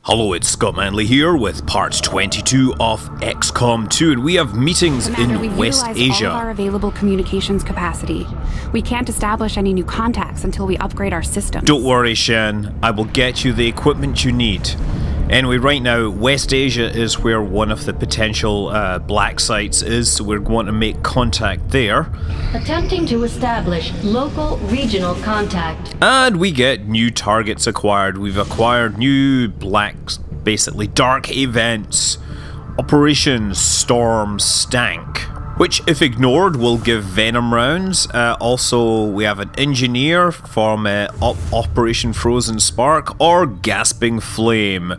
Hello, it's Scott Manley here with part 22 of XCOM 2, and we have meetings in West Asia. All of our available communications capacity. We can't establish any new contacts until we upgrade our systems. Don't worry, Shan. I will get you the equipment you need. Anyway, right now, West Asia is where one of the potential black sites is, so we're going to make contact there. Attempting to establish local regional contact. And we get new targets acquired. We've acquired new basically dark events. Operation Storm Stank, which if ignored will give venom rounds. Also, we have an engineer from Operation Frozen Spark or Gasping Flame.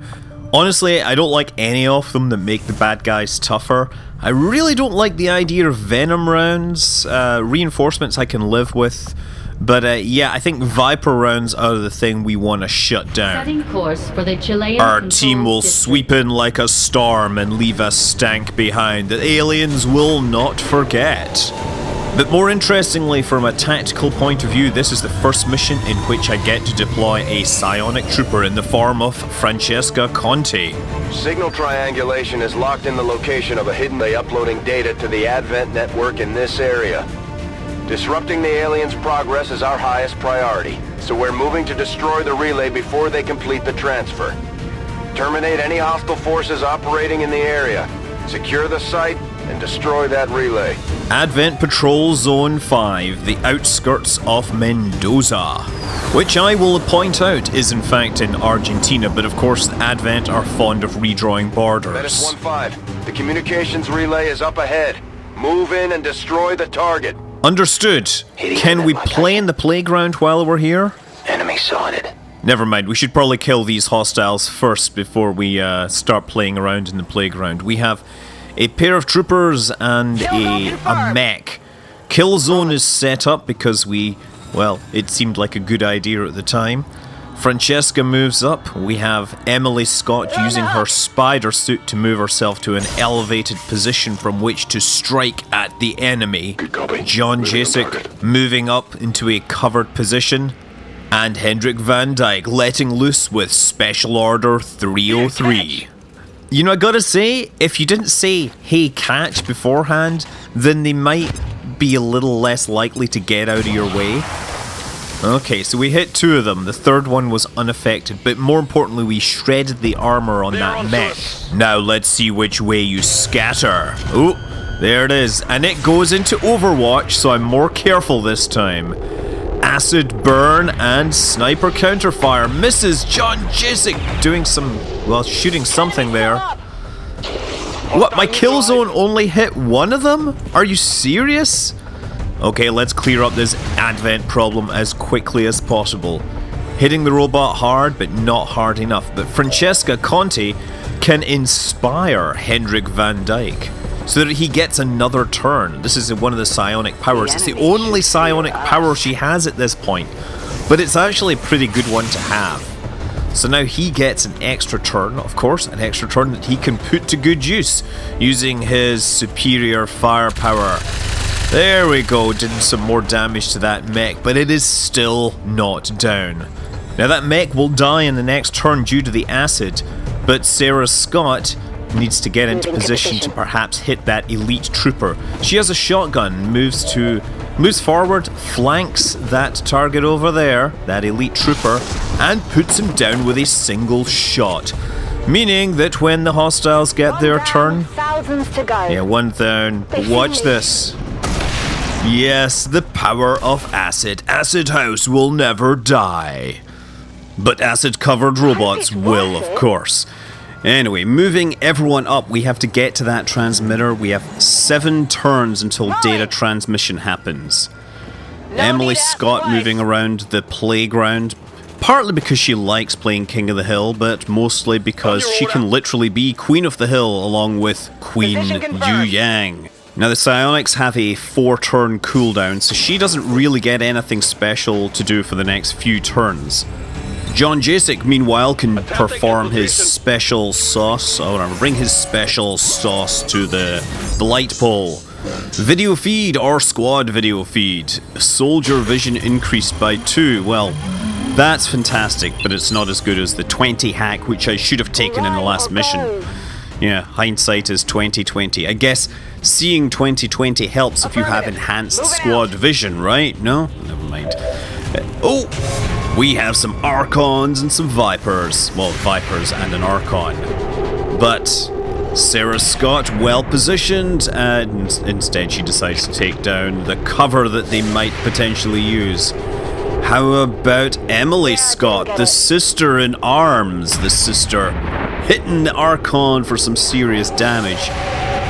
Honestly, I don't like any of them that make the bad guys tougher. I really don't like the idea of venom rounds. Reinforcements I can live with. But yeah, I think Viper rounds are the thing we want to shut down. Setting course for the Chilean Our team will sweep in like a storm and leave a stank behind that aliens will not forget. But more interestingly, from a tactical point of view, this is the first mission in which I get to deploy a psionic trooper in the form of Francesca Conti. Signal triangulation is locked in the location of a hidden relay uploading data to the Advent network in this area. Disrupting the aliens' progress is our highest priority, so we're moving to destroy the relay before they complete the transfer. Terminate any hostile forces operating in the area. Secure the site and destroy that relay. Advent Patrol Zone 5, the outskirts of Mendoza, which I will point out is in fact in Argentina, but of course Advent are fond of redrawing borders. Menace 1-5, the communications relay is up ahead. Move in and destroy the target. Understood. Can we play in the playground while we're here? Enemy sighted. Never mind, we should probably kill these hostiles first before we start playing around in the playground. We have a pair of troopers and a mech. Kill zone is set up because it seemed like a good idea at the time. Francesca moves up. We have Emily Scott using her spider suit to move herself to an elevated position from which to strike at the enemy. John Jasek moving up into a covered position. And Hendrik Van Dyke letting loose with Special Order 303. You know, I gotta say, if you didn't say, hey, catch beforehand, then they might be a little less likely to get out of your way. Okay, so we hit two of them. The third one was unaffected, but more importantly, we shredded the armor on that mech. Now let's see which way you scatter. Oh, there it is. And it goes into Overwatch, so I'm more careful this time. Acid burn and sniper counterfire misses. John Jasek doing shooting something there. What, my kill zone only hit one of them? Are you serious? Okay, let's clear up this Advent problem as quickly as possible. Hitting the robot hard, but not hard enough. But Francesca Conti can inspire Hendrik Van Dyke so that he gets another turn. This is one of the psionic powers. It's the only psionic power she has at this point, but it's actually a pretty good one to have. So now he gets an extra turn, of course, an extra turn that he can put to good use using his superior firepower. There we go, did some more damage to that mech, but it is still not down. Now that mech will die in the next turn due to the acid, but Sarah Scott needs to get into position to perhaps hit that elite trooper. She has a shotgun, moves forward, flanks that target over there, that elite trooper, and puts him down with a single shot. Meaning that when the hostiles get their turn... Thousands to go. Yeah, one down. But watch this. Yes, the power of acid. Acid House will never die. But acid-covered robots will, of course. Anyway, moving everyone up, we have to get to that transmitter. We have 7 turns until data transmission happens. Emily Scott moving around the playground, partly because she likes playing King of the Hill, but mostly because she can literally be Queen of the Hill along with Queen Yu Yang. Now the psionics have a 4-turn cooldown, so she doesn't really get anything special to do for the next few turns. John Jasek, meanwhile, can perform his special sauce, bring his special sauce to the light pole. Video feed or squad video feed. Soldier vision increased by 2. Well, That's fantastic, but it's not as good as the 20 hack, which I should have taken in the last mission. Yeah, hindsight is 20/20. I guess seeing 20/20 helps if you have enhanced squad vision, right? No? Never mind. Oh! We have some Archons and some Vipers. Well, Vipers and an Archon. But Sarah Scott, well positioned, and instead she decides to take down the cover that they might potentially use. How about Emily Scott, the sister in arms? The sister hitting the Archon for some serious damage,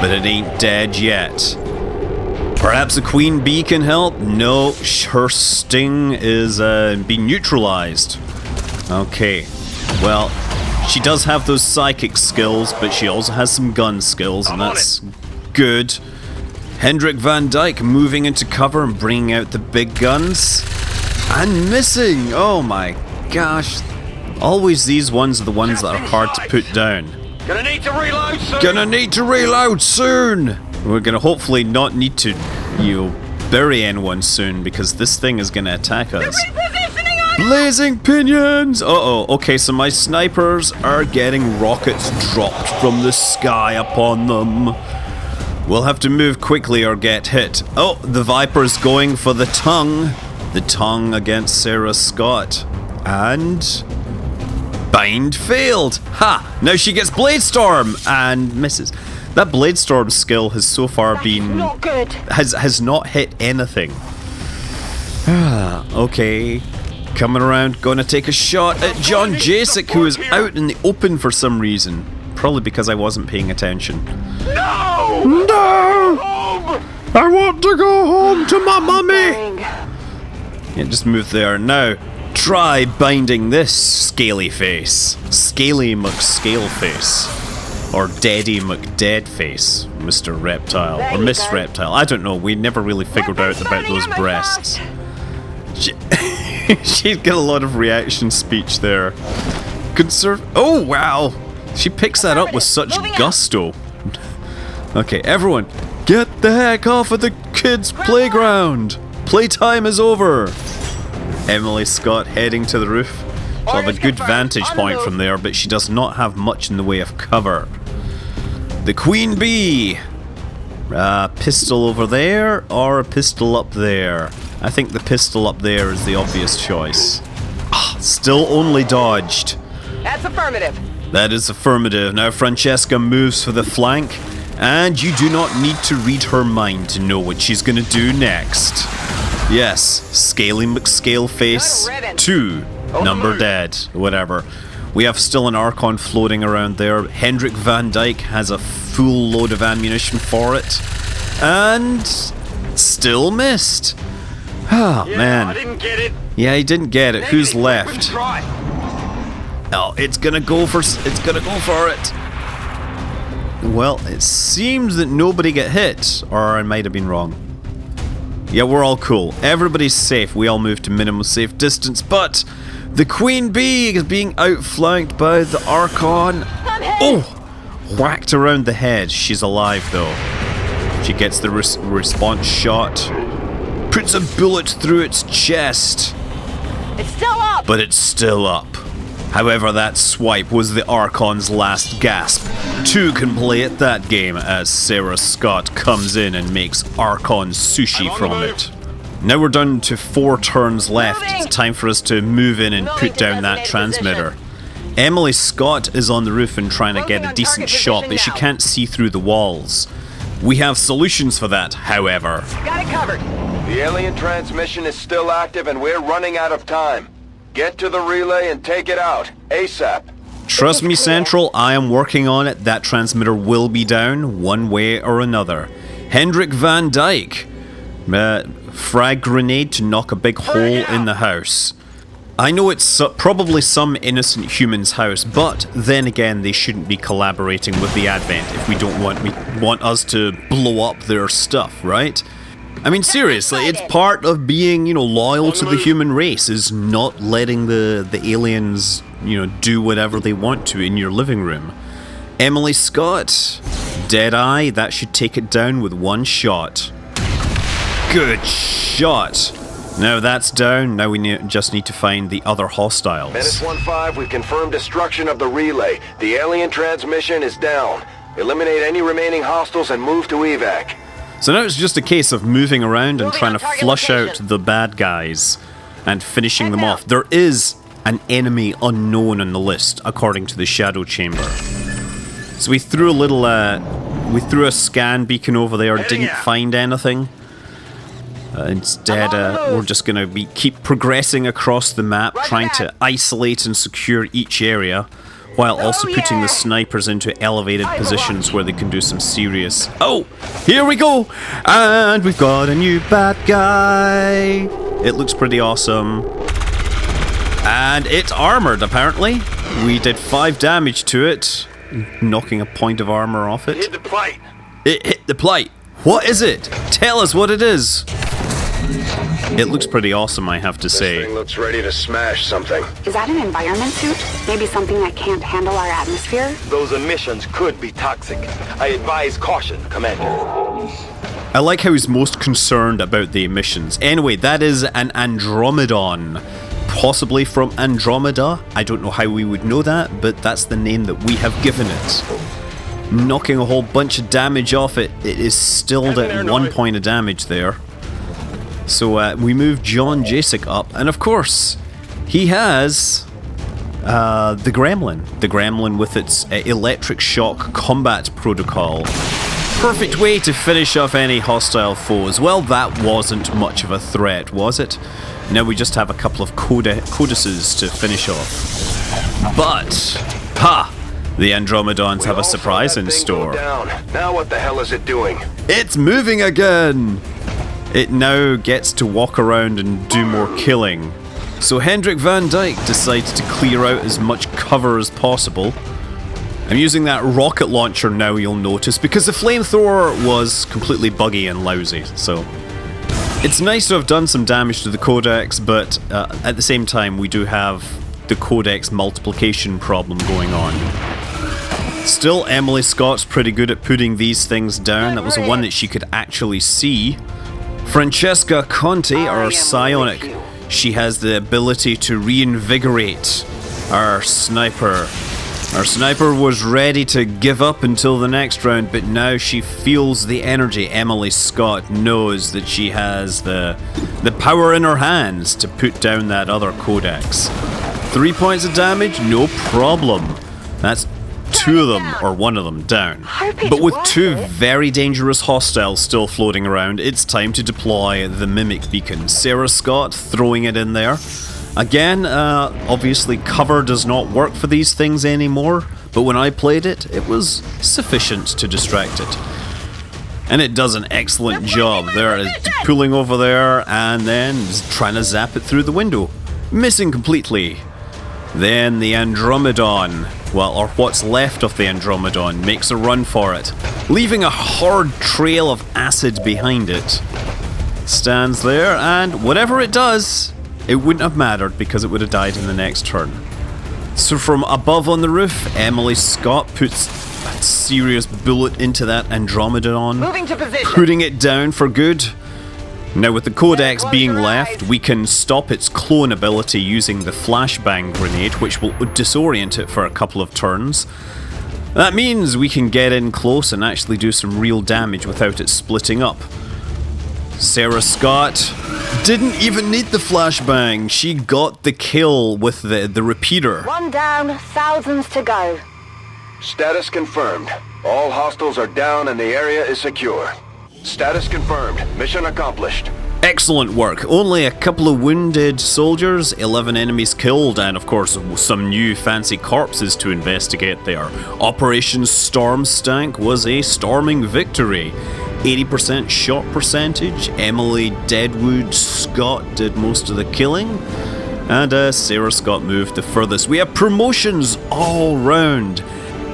but it ain't dead yet. Perhaps a Queen Bee can help? No, her sting is being neutralized. Okay, well, she does have those psychic skills, but she also has some gun skills, and that's good. Hendrik Van Dyke moving into cover and bringing out the big guns. And missing! Oh my gosh. Always these ones are the ones that are hard to put down. Gonna need to reload soon! Gonna need to reload soon! We're gonna hopefully not need to, bury anyone soon, because this thing is gonna attack us. Blazing pinions! Uh-oh, okay, so my snipers are getting rockets dropped from the sky upon them. We'll have to move quickly or get hit. Oh, the Viper's going for the tongue. The tongue against Sarah Scott. And bind failed. Ha! Now she gets Blade Storm and misses. That Blade Storm skill has so far been Not good. has not hit anything. Okay. Coming around, gonna take a shot at John Jacek, who is out in the open for some reason. Probably because I wasn't paying attention. No! No! Home! I want to go home to my mummy! Yeah, just move there. Now, try binding this scaly face. Scaly McScaleface. Or Daddy McDeadface, Mr. Reptile. Or Miss Reptile. I don't know, we never really figured out about those breasts. She's got a lot of reaction speech there. Oh, wow! She picks that up with such gusto. Okay, everyone, get the heck off of the kids' playground! Playtime is over! Emily Scott heading to the roof. She'll have a good vantage point from there, but she does not have much in the way of cover. The Queen Bee! A pistol over there, or a pistol up there? I think the pistol up there is the obvious choice. Still only dodged. That's affirmative. That is affirmative. Now Francesca moves for the flank, and you do not need to read her mind to know what she's gonna do next. Yes, Scaly McScaleface 2, number dead, whatever. We have still an Archon floating around there. Hendrik Van Dyke has a full load of ammunition for it, and still missed. Oh, man. I didn't get it. Yeah, he didn't get it. Who's left? Try. Oh, it's gonna go for it. Well, it seems that nobody got hit, or I might have been wrong. Yeah, we're all cool. Everybody's safe. We all moved to minimum safe distance, but the Queen Bee is being outflanked by the Archon. Oh! Whacked around the head. She's alive, though. She gets the response shot. Puts a bullet through its chest. It's still up. But it's still up. However, that swipe was the Archon's last gasp. Two can play at that game as Sarah Scott comes in and makes Archon sushi from it. Now we're down to 4 turns left. It's time for us to move in and put down that transmitter. Emily Scott is on the roof and trying to get a decent shot, but she can't see through the walls. We have solutions for that, however. Got it covered. The alien transmission is still active and we're running out of time. Get to the relay and take it out, ASAP. Trust me, Central, I am working on it. That transmitter will be down, one way or another. Hendrik Van Dyke. Frag grenade to knock a big hole in the house. I know it's probably some innocent human's house, but then again, they shouldn't be collaborating with the Advent if we don't want us to blow up their stuff, right? I mean, seriously, it's part of being, loyal to the human race, is not letting the aliens, do whatever they want to in your living room. Emily Scott, Deadeye, that should take it down with one shot. Good shot. Now that's down. Now we just need to find the other hostiles. Menace 1-5, we've confirmed destruction of the relay. The alien transmission is down. Eliminate any remaining hostiles and move to evac. So now it's just a case of moving around and Moving trying on to target flush location. out the bad guys and finishing Head them down. off. There is an enemy unknown on the list, according to the Shadow Chamber. So we threw a scan beacon over there, didn't find anything. Instead, we're just going to keep progressing across the map, trying to isolate and secure each area, while also putting the snipers into elevated positions where they can do some serious... Oh! Here we go! And we've got a new bad guy! It looks pretty awesome. And it's armored, apparently. We did 5 damage to it, knocking a point of armor off it. Hit the plate. It hit the plate. What is it? Tell us what it is. It looks pretty awesome, I have to This thing say. looks ready to smash something. Is that an environment suit? Maybe something that can't handle our atmosphere? Those emissions could be toxic. I advise caution, Commander. I like how he's most concerned about the emissions. Anyway, that is an Andromedon. Possibly from Andromeda. I don't know how we would know that, but that's the name that we have given it. Knocking a whole bunch of damage off it. It is still at 1 point of damage there. So we move John Jasek up, and of course, he has the Gremlin. The Gremlin with its electric shock combat protocol. Perfect way to finish off any hostile foes. Well, that wasn't much of a threat, was it? Now we just have a couple of codices to finish off. But, the Andromedons have a surprise in store. Down. Now what the hell is it doing? It's moving again! It now gets to walk around and do more killing. So Hendrik Van Dyke decides to clear out as much cover as possible. I'm using that rocket launcher now, you'll notice, because the flamethrower was completely buggy and lousy, so... It's nice to have done some damage to the codex, but at the same time we do have the codex multiplication problem going on. Still, Emily Scott's pretty good at putting these things down. That was the one that she could actually see. Francesca Conte, our psionic, she has the ability to reinvigorate our sniper. Our sniper was ready to give up until the next round, but now she feels the energy. Emily Scott knows that she has the power in her hands to put down that other codex. 3 points of damage, no problem. That's 2 of them, or 1 of them, down. But with 2 very dangerous hostiles still floating around, it's time to deploy the Mimic Beacon. Sarah Scott throwing it in there. Again, obviously cover does not work for these things anymore, but when I played it, it was sufficient to distract it. And it does an excellent job. There it is pulling over there and then trying to zap it through the window. Missing completely. Then the Andromedon, well, or what's left of the Andromedon, makes a run for it, leaving a hard trail of acid behind it. Stands there, and whatever it does, it wouldn't have mattered because it would have died in the next turn. So from above on the roof, Emily Scott puts a serious bullet into that Andromedon, Moving to position. putting it down for good. Now with the codex being left, we can stop its clone ability using the flashbang grenade, which will disorient it for a couple of turns. That means we can get in close and actually do some real damage without it splitting up. Sarah Scott didn't even need the flashbang. She got the kill with the repeater. 1 down, thousands to go. Status confirmed. All hostiles are down and the area is secure. Status confirmed. Mission accomplished. Excellent work. Only a couple of wounded soldiers, 11 enemies killed, and of course some new fancy corpses to investigate there. Operation Storm Stank was a storming victory. 80% shot percentage. Emily Deadwood Scott did most of the killing. And Sarah Scott moved the furthest. We have promotions all round.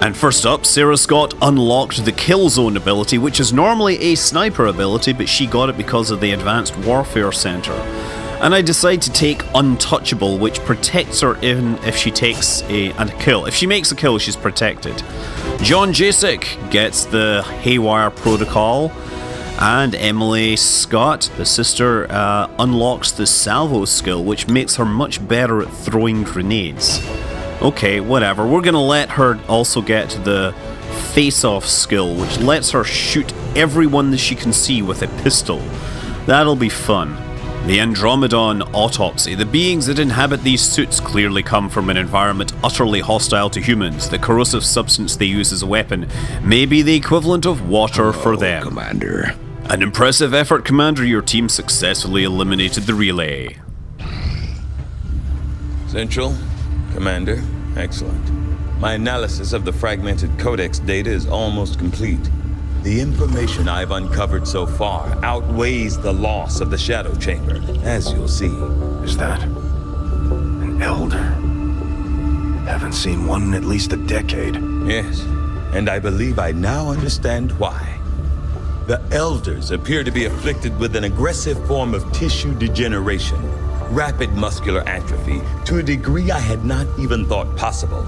And first up, Sarah Scott unlocked the Kill Zone ability, which is normally a sniper ability, but she got it because of the Advanced Warfare Center. And I decide to take Untouchable, which protects her even if she takes a kill. If she makes a kill, she's protected. John Jasek gets the Haywire Protocol. And Emily Scott, the sister, unlocks the salvo skill, which makes her much better at throwing grenades. Okay, whatever. We're gonna let her also get the face-off skill, which lets her shoot everyone that she can see with a pistol. That'll be fun. The Andromedon autopsy. The beings that inhabit these suits clearly come from an environment utterly hostile to humans. The corrosive substance they use as a weapon may be the equivalent of water for them. Commander. An impressive effort, Commander. Your team successfully eliminated the relay. Central, Commander, excellent. My analysis of the fragmented codex data is almost complete. The information I've uncovered so far outweighs the loss of the Shadow Chamber, as you'll see. Is that an elder? Haven't seen one in at least a decade. Yes, and I believe I now understand why. The Elders appear to be afflicted with an aggressive form of tissue degeneration, rapid muscular atrophy, to a degree I had not even thought possible.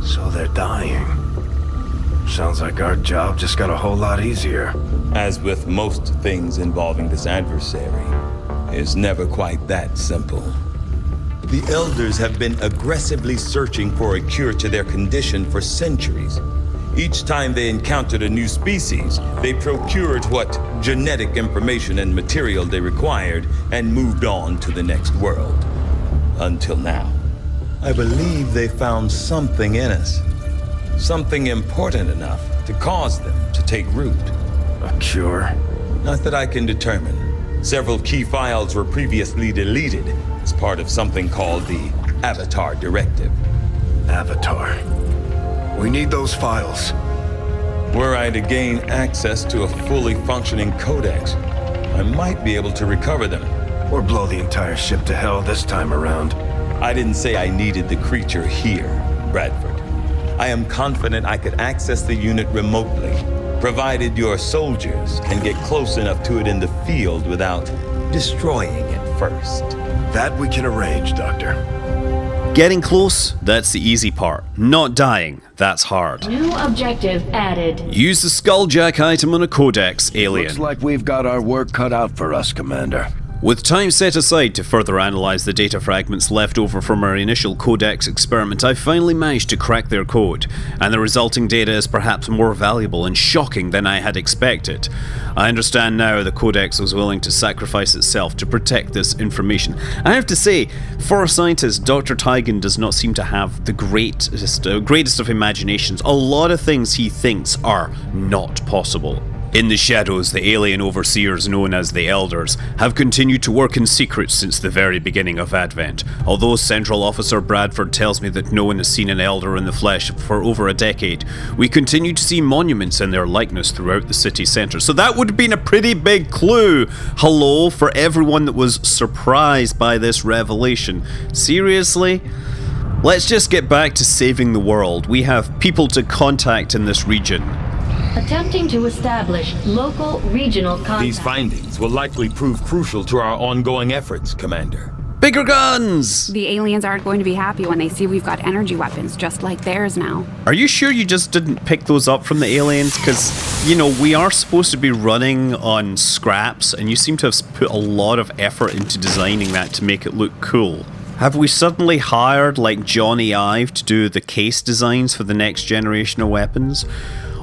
So they're dying. Sounds like our job just got a whole lot easier. As with most things involving this adversary, it's never quite that simple. The Elders have been aggressively searching for a cure to their condition for centuries. Each time they encountered a new species, they procured what genetic information and material they required and moved on to the next world. Until now. I believe they found something in us. Something important enough to cause them to take root. A cure? Not that I can determine. Several key files were previously deleted as part of something called the Avatar Directive. Avatar. We need those files. Were I to gain access to a fully functioning codex, I might be able to recover them. Or blow the entire ship to hell this time around. I didn't say I needed the creature here, Bradford. I am confident I could access the unit remotely, provided your soldiers can get close enough to it in the field without destroying it first. That we can arrange, Doctor. Getting close, that's the easy part. Not dying, that's hard. New objective added. Use the Skulljack item on a codex, alien. Looks like we've got our work cut out for us, Commander. With time set aside to further analyze the data fragments left over from our initial codex experiment, I finally managed to crack their code, and the resulting data is perhaps more valuable and shocking than I had expected. I understand now the codex was willing to sacrifice itself to protect this information. I have to say, for a scientist, Dr. Tygan does not seem to have the greatest of imaginations. A lot of things he thinks are not possible. In the shadows, the alien overseers known as the Elders have continued to work in secret since the very beginning of Advent. Although Central Officer Bradford tells me that no one has seen an Elder in the flesh for over a decade, we continue to see monuments in their likeness throughout the city centre. So that would have been a pretty big clue, hello, for everyone that was surprised by this revelation. Seriously? Let's just get back to saving the world. We have people to contact in this region. Attempting to establish local regional contact. These findings will likely prove crucial to our ongoing efforts, Commander. Bigger guns! The aliens aren't going to be happy when they see we've got energy weapons just like theirs now. Are you sure you just didn't pick those up from the aliens? Because, you know, we are supposed to be running on scraps, and you seem to have put a lot of effort into designing that to make it look cool. Have we suddenly hired, like, Johnny Ive to do the case designs for the next generation of weapons?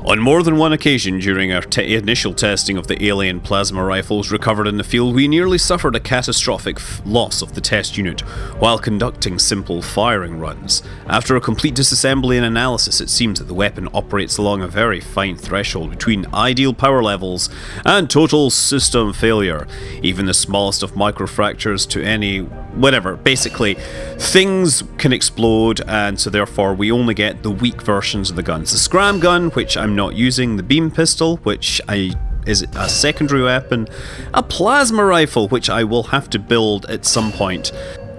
On more than one occasion during our initial testing of the alien plasma rifles recovered in the field, we nearly suffered a catastrophic loss of the test unit while conducting simple firing runs. After a complete disassembly and analysis, it seems that the weapon operates along a very fine threshold between ideal power levels and total system failure. Even the smallest of microfractures to any whatever, basically, things can explode, and so therefore we only get the weak versions of the guns. The scram gun, which I'm not using, the beam pistol, which is a secondary weapon, a plasma rifle, which I will have to build at some point.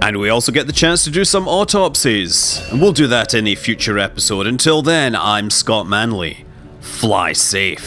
And we also get the chance to do some autopsies. And we'll do that in a future episode. Until then, I'm Scott Manley. Fly safe.